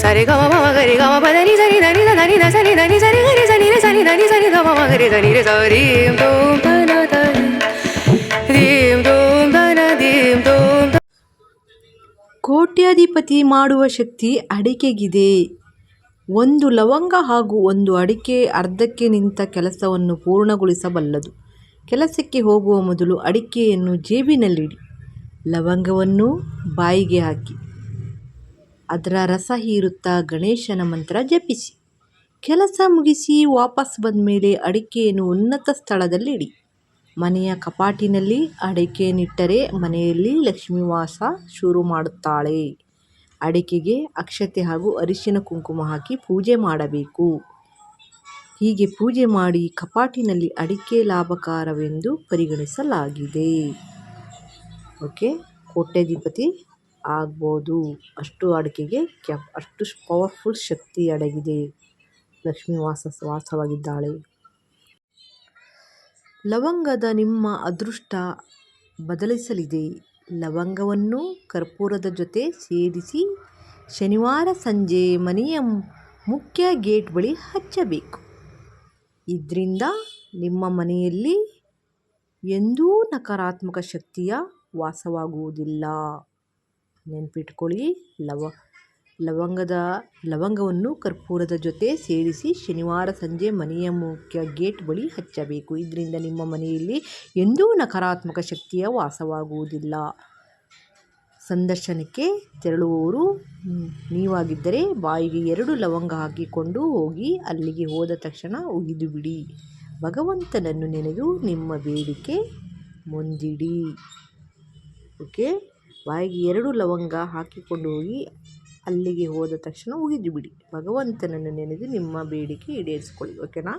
ಸರಿ ಗಮ ಮಮ ಗರಿ ಗಮ ಪದನಿ ಸರಿ ಧನಿ ಧನಿ ಧ ಸರಿ ಧನಿ ಸರಿ ಗರಿ ಸನಿ ರೆ ಸನಿ ಧನಿ ಸರಿ ಗ ಮಮ ಗರಿ ಧನಿ ರೆ ಸರಿ ದೋಂ ಧನ ಧನಿ ದೀಂ ದೋಂ ಧನ ದೀಂ ದೋಂ. ಕೋಟ್ಯಾಧಿಪತಿ ಮಾಡುವ ಶಕ್ತಿ ಅಡಿಕೆಗಿದೆ. ಒಂದು ಲವಂಗ ಹಾಗೂ ಒಂದು ಅಡಿಕೆ ಅರ್ಧಕ್ಕೆ ನಿಂತ ಕೆಲಸವನ್ನು ಪೂರ್ಣಗೊಳಿಸಬಲ್ಲದು. ಕೆಲಸಕ್ಕೆ ಹೋಗುವ ಮೊದಲು ಅಡಿಕೆಯನ್ನು ಜೇಬಿನಲ್ಲಿಡಿ, ಲವಂಗವನ್ನು ಬಾಯಿಗೆ ಹಾಕಿ ಅದರ ರಸ ಹೀರುತ್ತಾ ಗಣೇಶನ ಮಂತ್ರ ಜಪಿಸಿ. ಕೆಲಸ ಮುಗಿಸಿ ವಾಪಸ್ ಬಂದ ಮೇಲೆ ಅಡಿಕೆಯನ್ನು ಉನ್ನತ ಸ್ಥಳದಲ್ಲಿಡಿ. ಮನೆಯ ಕಪಾಟಿನಲ್ಲಿ ಅಡಿಕೆಯನ್ನಿಟ್ಟರೆ ಮನೆಯಲ್ಲಿ ಲಕ್ಷ್ಮೀ ವಾಸ ಶುರು ಮಾಡುತ್ತಾಳೆ. ಅಡಿಕೆಗೆ ಅಕ್ಷತೆ ಹಾಗೂ ಅರಿಶಿನ ಕುಂಕುಮ ಹಾಕಿ ಪೂಜೆ ಮಾಡಬೇಕು. ಹೀಗೆ ಪೂಜೆ ಮಾಡಿ ಕಪಾಟಿನಲ್ಲಿ ಅಡಿಕೆ ಲಾಭಕರವೆಂದು ಪರಿಗಣಿಸಲಾಗಿದೆ. ಓಕೆ, ಕೋಟ್ಯಾಧಿಪತಿ ಆಗ್ಬೋದು. ಅಷ್ಟು ಅಡಿಕೆಗೆ ಅಷ್ಟು ಪವರ್ಫುಲ್ ಶಕ್ತಿ ಅಡಗಿದೆ. ಲಕ್ಷ್ಮೀ ವಾಸವಾಗಿದ್ದಾಳೆ. ಲವಂಗದ ನಿಮ್ಮ ಅದೃಷ್ಟ ಬದಲಿಸಲಿದೆ. ಲವಂಗವನ್ನು ಕರ್ಪೂರದ ಜೊತೆ ಸೇರಿಸಿ ಶನಿವಾರ ಸಂಜೆ ಮನೆಯ ಮುಖ್ಯ ಗೇಟ್ ಬಳಿ ಹಚ್ಚಬೇಕು. ಇದರಿಂದ ನಿಮ್ಮ ಮನೆಯಲ್ಲಿ ಎಂದೂ ನಕಾರಾತ್ಮಕ ಶಕ್ತಿಯ ವಾಸವಾಗುವುದಿಲ್ಲ. ನೆನಪಿಟ್ಕೊಳ್ಳಿ, ಲವಂಗವನ್ನು ಕರ್ಪೂರದ ಜೊತೆ ಸೇರಿಸಿ ಶನಿವಾರ ಸಂಜೆ ಮನೆಯ ಮುಖ್ಯ ಗೇಟ್ ಬಳಿ ಹಚ್ಚಬೇಕು. ಇದರಿಂದ ನಿಮ್ಮ ಮನೆಯಲ್ಲಿ ಎಂದೂ ನಕಾರಾತ್ಮಕ ಶಕ್ತಿಯ ವಾಸವಾಗುವುದಿಲ್ಲ. ಸಂದರ್ಶನಕ್ಕೆ ತೆರಳುವವರು ನೀವಾಗಿದ್ದರೆ ಬಾಯಿಗೆ 2 ಲವಂಗ ಹಾಕಿಕೊಂಡು ಹೋಗಿ ಅಲ್ಲಿಗೆ ಹೋದ ತಕ್ಷಣ ಉಗಿದು ಬಿಡಿ. ಭಗವಂತನನ್ನು ನೆನೆದು ನಿಮ್ಮ ಬೇಡಿಕೆ ಮುಂದಿಡಿ. ಓಕೆ, ಬಾಯಿಗೆ 2 ಲವಂಗ ಹಾಕಿಕೊಂಡು ಹೋಗಿ ಅಲ್ಲಿಗೆ ಹೋದ ತಕ್ಷಣ ಉಗಿದು ಬಿಡಿ. ಭಗವಂತನನ್ನು ನೆನೆದು ನಿಮ್ಮ ಬೇಡಿಕೆ ಈಡೇರಿಸಿಕೊಳ್ಳಿ. ಓಕೆನಾ.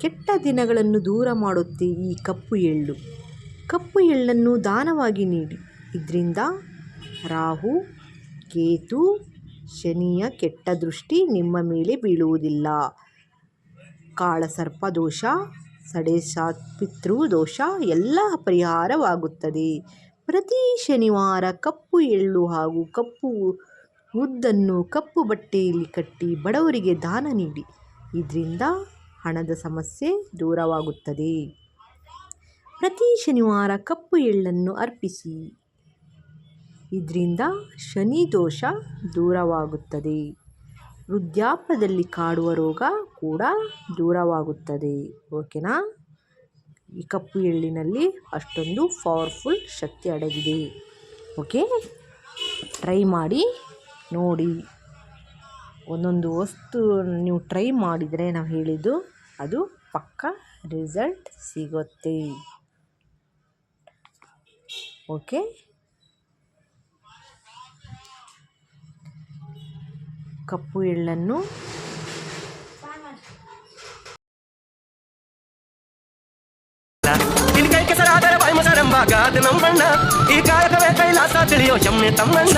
ಕೆಟ್ಟ ದಿನಗಳನ್ನು ದೂರ ಮಾಡುತ್ತೆ ಈ ಕಪ್ಪು ಎಳ್ಳು. ಕಪ್ಪು ಎಳ್ಳನ್ನು ದಾನವಾಗಿ ನೀಡಿ. ಇದರಿಂದ ರಾಹು, ಕೇತು, ಶನಿಯ ಕೆಟ್ಟ ದೃಷ್ಟಿ ನಿಮ್ಮ ಮೇಲೆ ಬೀಳುವುದಿಲ್ಲ. ಕಾಳಸರ್ಪ ದೋಷ, ಪಿತೃ ದೋಷ ಎಲ್ಲ ಪರಿಹಾರವಾಗುತ್ತದೆ. ಪ್ರತಿ ಶನಿವಾರ ಕಪ್ಪು ಎಳ್ಳು ಹಾಗೂ ಕಪ್ಪು ಉದ್ದನ್ನು ಕಪ್ಪು ಬಟ್ಟೆಯಲ್ಲಿ ಕಟ್ಟಿ ಬಡವರಿಗೆ ದಾನ ನೀಡಿ. ಇದರಿಂದ ಹಣದ ಸಮಸ್ಯೆ ದೂರವಾಗುತ್ತದೆ. ಪ್ರತಿ ಶನಿವಾರ ಕಪ್ಪು ಎಳ್ಳನ್ನು ಅರ್ಪಿಸಿ. ಇದರಿಂದ ಶನಿ ದೋಷ ದೂರವಾಗುತ್ತದೆ. ವೃದ್ಧಾಪ್ಯದಲ್ಲಿ ಕಾಡುವ ರೋಗ ಕೂಡ ದೂರವಾಗುತ್ತದೆ. ಓಕೆನಾ. ಈ ಕಪ್ಪು ಎಳ್ಳಿನಲ್ಲಿ ಅಷ್ಟೊಂದು ಪವರ್ಫುಲ್ ಶಕ್ತಿ ಅಡಗಿದೆ. ಓಕೆ, ಟ್ರೈ ಮಾಡಿ ನೋಡಿ. ಒಂದೊಂದು ವಸ್ತು ನೀವು ಟ್ರೈ ಮಾಡಿದರೆ ನಾವು ಹೇಳಿದ್ದು ಅದು ಪಕ್ಕಾ ರಿಸಲ್ಟ್ ಸಿಗುತ್ತೆ. ಓಕೆ, ಕಪ್ಪು ಎಳ್ಳನ್ನು ಈ ಕಾಯಕವೇ ಕೈಲಾಸ ತಿಳಿಯೋ ಶಮ್ನೆ ತಮ್ಮಣ್ಣ.